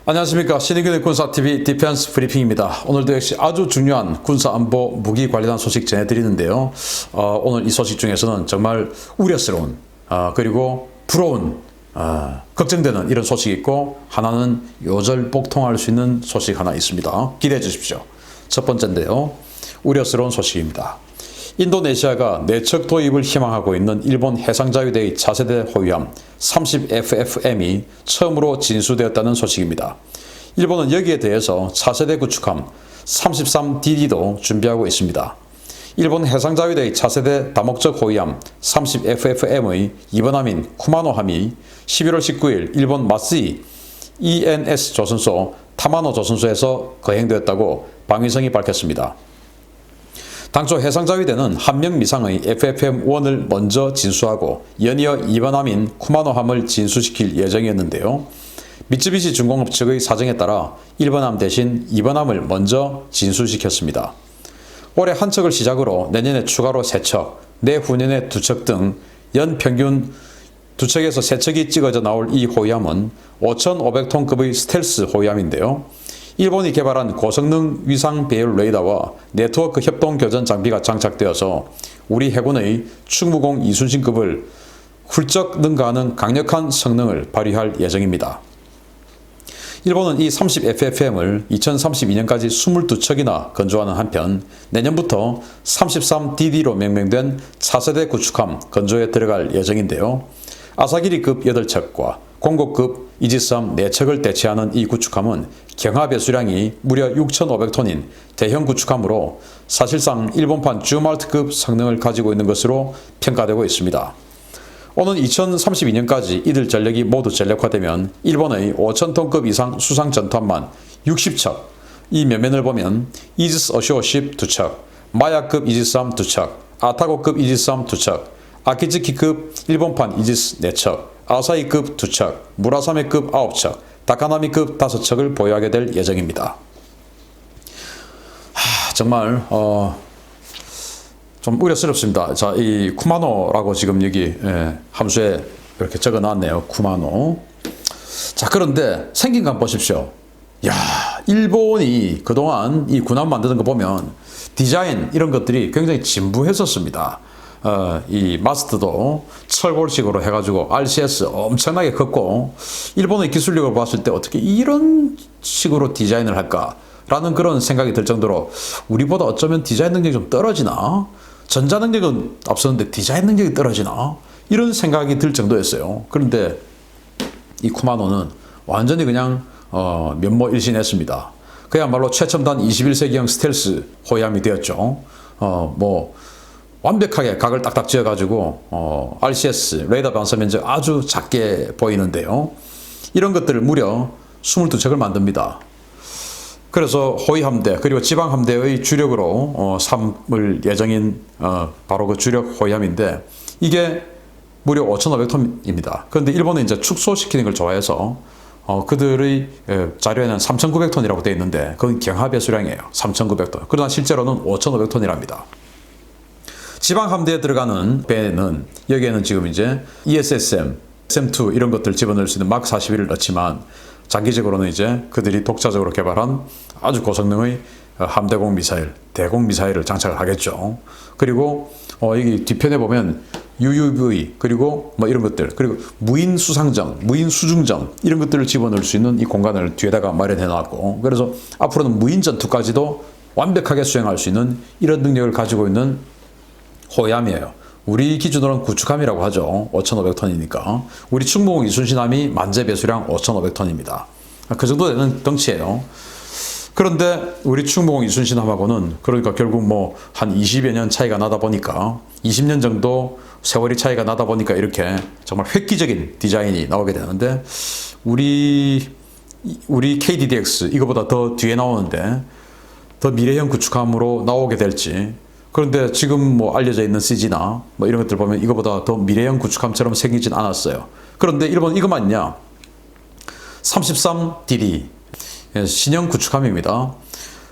안녕하십니까. 신의균의 군사TV 디펜스 브리핑입니다. 오늘도 역시 아주 중요한 군사안보 무기 관련한 소식 전해드리는데요. 오늘 이 소식 중에서는 정말 우려스러운 그리고 부러운 걱정되는 이런 소식이 있고, 하나는 요절복통할 수 있는 소식 하나 있습니다. 기대해 주십시오. 첫 번째인데요, 우려스러운 소식입니다. 인도네시아가 내척 도입을 희망하고 있는 일본 해상자위대의 차세대 호위함 30FFM이 처음으로 진수되었다는 소식입니다. 일본은 여기에 대해서 차세대 구축함 33DD도 준비하고 있습니다. 일본 해상자위대의 차세대 다목적 호위함 30FFM의 2번함인 쿠마노함이 11월 19일 일본 마쓰이 ENS 조선소 타마노 조선소에서 거행되었다고 방위성이 밝혔습니다. 당초 해상자위대는 한 명 미상의 FFM-1을 먼저 진수하고 연이어 2번함인 쿠마노함을 진수시킬 예정이었는데요. 미쯔비시 중공업 측의 사정에 따라 1번함 대신 2번함을 먼저 진수시켰습니다. 올해 한 척을 시작으로 내년에 추가로 3척, 내후년에 2척 등 연평균 2척에서 3척이 찍어져 나올 이 호위함은 5,500톤급의 스텔스 호위함인데요. 일본이 개발한 고성능 위상 배열 레이더와 네트워크 협동 교전 장비가 장착되어서 우리 해군의 충무공 이순신급을 훌쩍 능가하는 강력한 성능을 발휘할 예정입니다. 일본은 이 30FFM을 2032년까지 22척이나 건조하는 한편 내년부터 33DD로 명명된 차세대 구축함 건조에 들어갈 예정인데요. 아사기리급 8척과 공고급 이지스함 4척을 대체하는 이 구축함은 경하 배수량이 무려 6,500톤인 대형 구축함으로 사실상 일본판 쭈말트급 성능을 가지고 있는 것으로 평가되고 있습니다. 오는 2032년까지 이들 전력이 모두 전력화되면 일본의 5,000톤급 이상 수상 전투함만 60척, 이 면면을 보면 이지스 어쇼어십 2척, 마야급 이지스함 2척, 아타고급 이지스함 2척, 아키즈키급 일본판 이지스 4척, 아사히급 2척, 무라사메급 9척, 다카나미급 5척을 보유하게 될 예정입니다. 정말 좀 우려스럽습니다. 자, 이 쿠마노라고 지금 여기 함수에 이렇게 적어 놨네요. 쿠마노. 자, 그런데 생긴 거 한번 보십시오. 야, 일본이 그동안 이 군함 만드는 거 보면 디자인 이런 것들이 굉장히 진부했었습니다. 이 마스트도 철골식으로 해가지고 RCS 엄청나게 컸고, 일본의 기술력을 봤을 때 어떻게 이런 식으로 디자인을 할까라는 그런 생각이 들 정도로 우리보다 어쩌면 디자인 능력이 좀 떨어지나? 전자 능력은 앞서는데 디자인 능력이 떨어지나? 이런 생각이 들 정도였어요. 그런데 이 쿠마노는 완전히 그냥 면모일신했습니다. 그야말로 최첨단 21세기형 스텔스 호위함이 되었죠. 완벽하게 각을 딱딱 지어가지고 RCS 레이더 반사 면적 아주 작게 보이는데요. 이런 것들을 무려 22척을 만듭니다. 그래서 호위함대 그리고 지방함대의 주력으로 삼을 예정인 바로 그 주력 호위함인데, 이게 무려 5,500톤입니다. 그런데 일본은 이제 축소시키는 걸 좋아해서 그들의 자료에는 3,900톤이라고 되어 있는데 그건 경하 배수량이에요. 3,900톤. 그러나 실제로는 5,500톤이랍니다. 지방 함대에 들어가는 배는 여기에는 지금 이제 ESSM, SM2 이런 것들 집어넣을 수 있는 막 41을 넣지만, 장기적으로는 이제 그들이 독자적으로 개발한 아주 고성능의 함대공 미사일, 대공 미사일을 장착을 하겠죠. 그리고 여기 뒤편에 보면 UUV 그리고 뭐 이런 것들, 그리고 무인 수상정, 무인 수중정 이런 것들을 집어넣을 수 있는 이 공간을 뒤에다가 마련해 놨고, 그래서 앞으로는 무인 전투까지도 완벽하게 수행할 수 있는 이런 능력을 가지고 있는 호위함이에요. 우리 기준으로는 구축함이라고 하죠. 5,500톤이니까. 우리 충무공 이순신함이 만재 배수량 5,500톤입니다. 그 정도 되는 덩치예요. 그런데 우리 충무공 이순신함하고는 그러니까 결국 뭐 한 20여 년 차이가 나다 보니까, 20년 정도 세월이 차이가 나다 보니까 이렇게 정말 획기적인 디자인이 나오게 되는데, 우리 KDDX 이거보다 더 뒤에 나오는데 더 미래형 구축함으로 나오게 될지. 그런데 지금 뭐 알려져 있는 CG나 뭐 이런 것들 보면 이거보다 더 미래형 구축함처럼 생기진 않았어요. 그런데 일본 이것만 있냐? 33DD 신형 구축함입니다.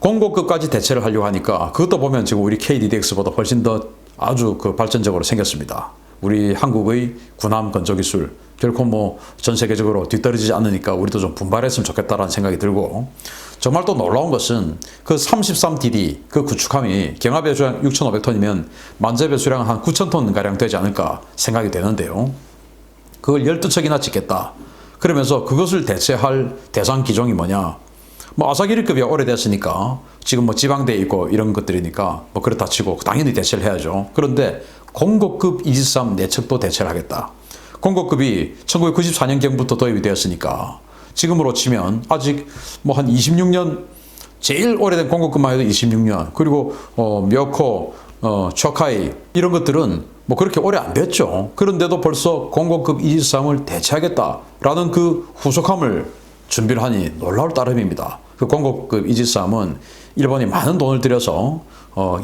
공고급까지 대체를 하려고 하니까 그것도 보면 지금 우리 KDDX보다 훨씬 더 아주 그 발전적으로 생겼습니다. 우리 한국의 군함 건조 기술 결코 뭐 전 세계적으로 뒤떨어지지 않으니까 우리도 좀 분발했으면 좋겠다라는 생각이 들고, 정말 또 놀라운 것은 그 33DD 그 구축함이 경하 배수량 6,500톤이면 만재 배수량 한 9,000톤 가량 되지 않을까 생각이 되는데요. 그걸 12척이나 짓겠다. 그러면서 그것을 대체할 대상 기종이 뭐냐? 뭐 아사기리급이 오래됐으니까 지금 뭐 지방대에 있고 이런 것들이니까 뭐 그렇다 치고 당연히 대체를 해야죠. 그런데 공고급 223 4척도 대체를 하겠다. 공고급이 1994년경부터 도입이 되었으니까 지금으로 치면 아직 뭐 한 26년, 제일 오래된 공고급만 해도 26년, 그리고 묘코, 초카이 이런 것들은 뭐 그렇게 오래 안 됐죠. 그런데도 벌써 공고급 223을 대체하겠다라는 그 후속함을 준비를 하니 놀라울 따름입니다. 그 공고급 223은 일본이 많은 돈을 들여서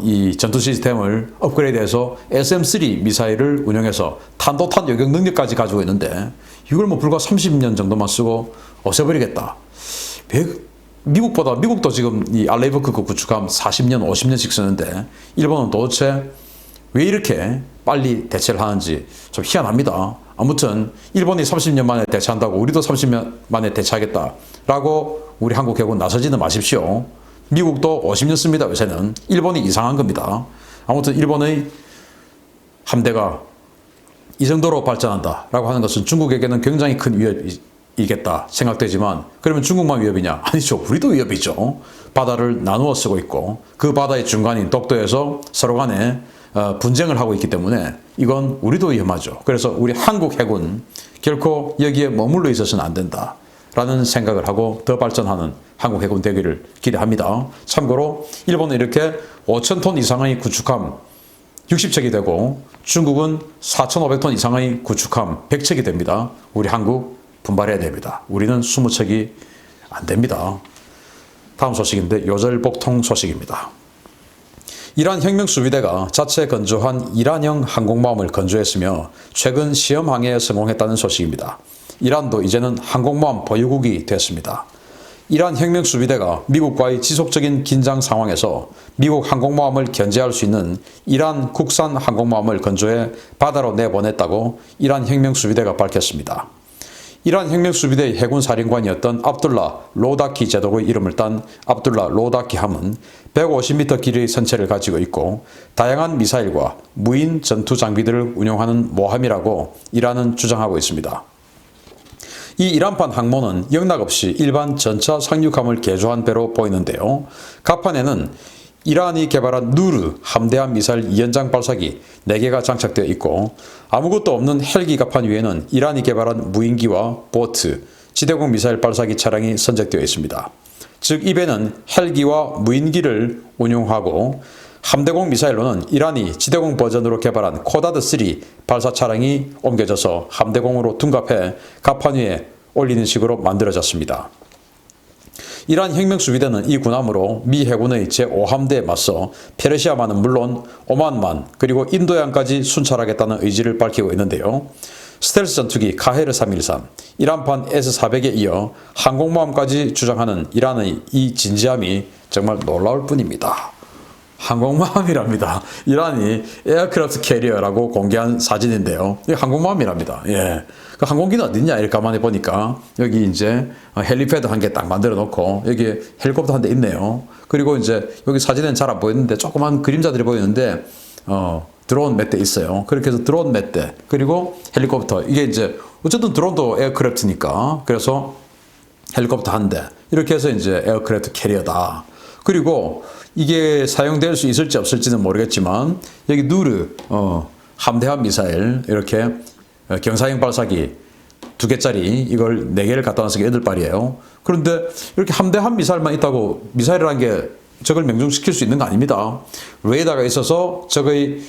이 전투 시스템을 업그레이드해서 SM-3 미사일을 운영해서 탄도탄 요격 능력까지 가지고 있는데 이걸 뭐 불과 30년 정도만 쓰고 없애버리겠다. 미국도 지금 이 알레이버크급 구축함 40년, 50년씩 쓰는데 일본은 도대체 왜 이렇게 빨리 대체를 하는지 좀 희한합니다. 아무튼 일본이 30년 만에 대체한다고 우리도 30년 만에 대체하겠다라고 우리 한국 해군 나서지는 마십시오. 미국도 50년 씁니다. 요새는. 일본이 이상한 겁니다. 아무튼 일본의 함대가 이 정도로 발전한다라고 하는 것은 중국에게는 굉장히 큰 위협이겠다 생각되지만, 그러면 중국만 위협이냐? 아니죠. 우리도 위협이죠. 바다를 나누어 쓰고 있고 그 바다의 중간인 독도에서 서로 간에 분쟁을 하고 있기 때문에 이건 우리도 위험하죠. 그래서 우리 한국 해군 결코 여기에 머물러 있어서는 안 된다 라는 생각을 하고 더 발전하는 한국 해군 되기를 기대합니다. 참고로 일본은 이렇게 5,000톤 이상의 구축함 60척이 되고 중국은 4,500톤 이상의 구축함 100척이 됩니다. 우리 한국 분발해야 됩니다. 우리는 20척이 안 됩니다. 다음 소식인데 요절복통 소식입니다. 이란 혁명수비대가 자체 건조한 이란형 항공모함을 건조했으며 최근 시험 항해에 성공했다는 소식입니다. 이란도 이제는 항공모함 보유국이 됐습니다. 이란 혁명수비대가 미국과의 지속적인 긴장 상황에서 미국 항공모함을 견제할 수 있는 이란 국산 항공모함을 건조해 바다로 내보냈다고 이란 혁명수비대가 밝혔습니다. 이란 혁명수비대의 해군사령관이었던 압둘라 로다키 제독의 이름을 딴 압둘라 로다키 함은 150m 길이의 선체를 가지고 있고 다양한 미사일과 무인 전투 장비들을 운용하는 모함이라고 이란은 주장하고 있습니다. 이 이란판 항모는 영락없이 일반 전차 상륙함을 개조한 배로 보이는데요. 갑판에는 이란이 개발한 누르 함대함 미사일 2연장 발사기 4개가 장착되어 있고 아무것도 없는 헬기 갑판 위에는 이란이 개발한 무인기와 보트, 지대공 미사일 발사기 차량이 선적되어 있습니다. 즉 이 배는 헬기와 무인기를 운용하고 함대공 미사일로는 이란이 지대공 버전으로 개발한 코다드3 발사 차량이 옮겨져서 함대공으로 둔갑해 갑판 위에 올리는 식으로 만들어졌습니다. 이란 혁명수비대는 이 군함으로 미 해군의 제5함대에 맞서 페르시아만은 물론 오만만 그리고 인도양까지 순찰하겠다는 의지를 밝히고 있는데요. 스텔스 전투기 카헤르 313, 이란판 S-400에 이어 항공모함까지 주장하는 이란의 이 진지함이 정말 놀라울 뿐입니다. 항공모함이랍니다. 이란이 에어크래프트 캐리어라고 공개한 사진인데요. 이 항공모함이랍니다. 예. 그 항공기는 어딨냐 이렇게 가만히 보니까 여기 이제 헬리패드 한 개 딱 만들어 놓고 여기 헬리콥터 한 대 있네요. 그리고 이제 여기 사진은 잘 안 보이는데 조그만 그림자들이 보이는데 드론 몇 대 있어요. 그렇게 해서 드론 몇 대, 그리고 헬리콥터, 이게 이제 어쨌든 드론도 에어크래프트니까 그래서 헬리콥터 한 대, 이렇게 해서 이제 에어크래프트 캐리어다. 그리고 이게 사용될 수 있을지 없을지는 모르겠지만 여기 누르 함대함 미사일 이렇게 경사형 발사기 2개짜리 이걸 4개를 갖다 놔서 8발이에요. 그런데 이렇게 함대함 미사일만 있다고 미사일이라는 게 적을 명중시킬 수 있는 거 아닙니다. 레이더가 있어서 적의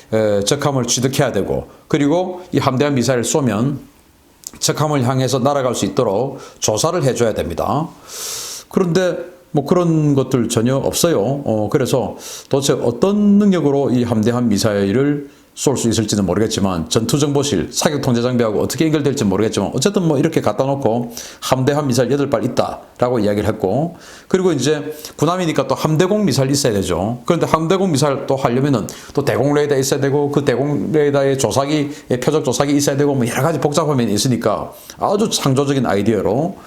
적함을 취득해야 되고, 그리고 이 함대함 미사일을 쏘면 적함을 향해서 날아갈 수 있도록 조사를 해줘야 됩니다. 그런데 뭐 그런 것들 전혀 없어요. 그래서 도대체 어떤 능력으로 이 함대함 미사일을 쏠 수 있을지는 모르겠지만 전투정보실, 사격통제장비하고 어떻게 연결될지 모르겠지만 어쨌든 뭐 이렇게 갖다 놓고 함대함 미사일 8발 있다라고 이야기를 했고, 그리고 이제 군함이니까 또 함대공 미사일 있어야 되죠. 그런데 함대공 미사일 또 하려면은 또 대공 레이더 있어야 되고 그 대공 레이더의 조사기, 표적 조사기 있어야 되고 뭐 여러 가지 복잡한 면이 있으니까 아주 창조적인 아이디어로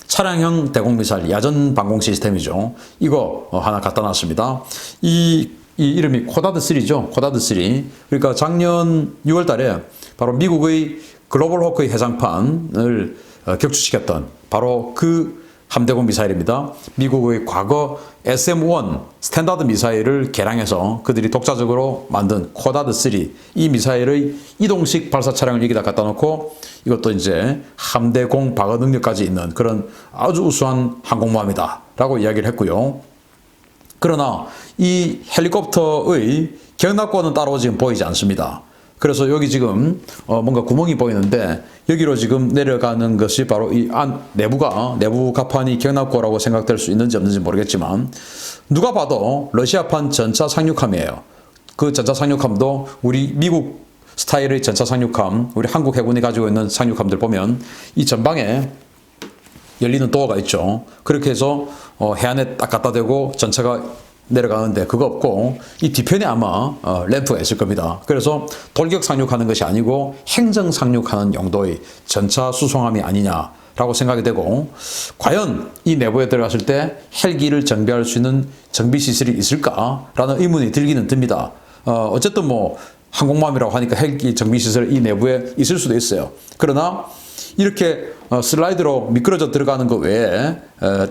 차량형 대공 미사일 야전 방공 시스템이죠. 이거 하나 갖다 놨습니다. 이 이름이 코다드3죠. 코다드3. 그러니까 작년 6월 달에 바로 미국의 글로벌 호크의 해상판을 격추시켰던 바로 그 함대공 미사일입니다. 미국의 과거 SM-1 스탠다드 미사일을 개량해서 그들이 독자적으로 만든 코다드3 이 미사일의 이동식 발사 차량을 여기다 갖다 놓고 이것도 이제 함대공 방어 능력까지 있는 그런 아주 우수한 항공모함이다 라고 이야기를 했고요. 그러나 이 헬리콥터의 경납고는 따로 지금 보이지 않습니다. 그래서 여기 지금 뭔가 구멍이 보이는데 여기로 지금 내려가는 것이 바로 이 안 내부 갑판이 경납고라고 생각될 수 있는지 없는지 모르겠지만 누가 봐도 러시아판 전차 상륙함이에요. 그 전차 상륙함도 우리 미국 스타일의 전차 상륙함, 우리 한국 해군이 가지고 있는 상륙함들 보면 이 전방에 열리는 도어가 있죠. 그렇게 해서 해안에 딱 갖다 대고 전차가 내려가는데 그거 없고 이 뒤편에 아마 램프가 있을 겁니다. 그래서 돌격 상륙하는 것이 아니고 행정 상륙하는 용도의 전차 수송함이 아니냐라고 생각이 되고, 과연 이 내부에 들어갔을 때 헬기를 정비할 수 있는 정비 시설이 있을까라는 의문이 들기는 듭니다. 어쨌든 뭐 항공모함이라고 하니까 헬기 정비 시설 이 내부에 있을 수도 있어요. 그러나 이렇게 슬라이드로 미끄러져 들어가는 것 외에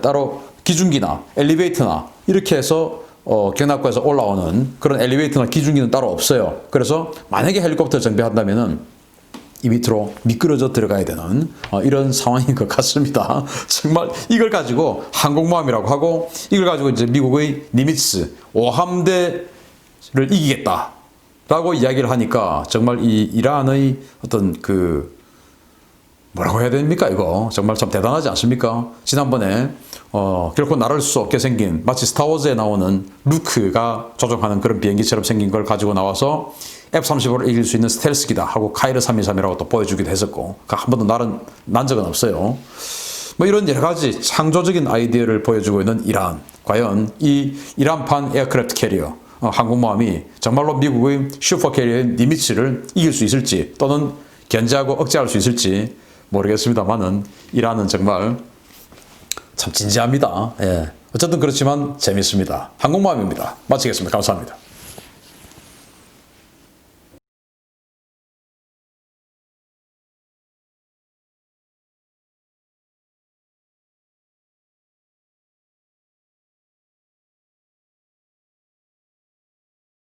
따로 기중기나 엘리베이터나 이렇게 해서 경납고에서 올라오는 그런 엘리베이터나 기중기는 따로 없어요. 그래서 만약에 헬리콥터 정비한다면은 이 밑으로 미끄러져 들어가야 되는 이런 상황인 것 같습니다. 정말 이걸 가지고 항공모함이라고 하고 이걸 가지고 이제 미국의 니미츠 5함대를 이기겠다라고 이야기를 하니까 정말 이 이란의 어떤 그 뭐라고 해야 됩니까? 이거 정말 참 대단하지 않습니까? 지난번에 결코 나를 수 없게 생긴 마치 스타워즈에 나오는 루크가 조종하는 그런 비행기처럼 생긴 걸 가지고 나와서 F-35를 이길 수 있는 스텔스기다 하고 카이르 323이라고 또 보여주기도 했었고 한 번도 난 적은 없어요. 뭐 이런 여러 가지 창조적인 아이디어를 보여주고 있는 이란. 과연 이 이란판 에어크래프트 캐리어 항공모함이 정말로 미국의 슈퍼 캐리어인 니미츠를 이길 수 있을지 또는 견제하고 억제할 수 있을지 모르겠습니다만은 이란은 정말 참 진지합니다. 예. 어쨌든 그렇지만 재밌습니다. 항공모함입니다. 마치겠습니다. 감사합니다.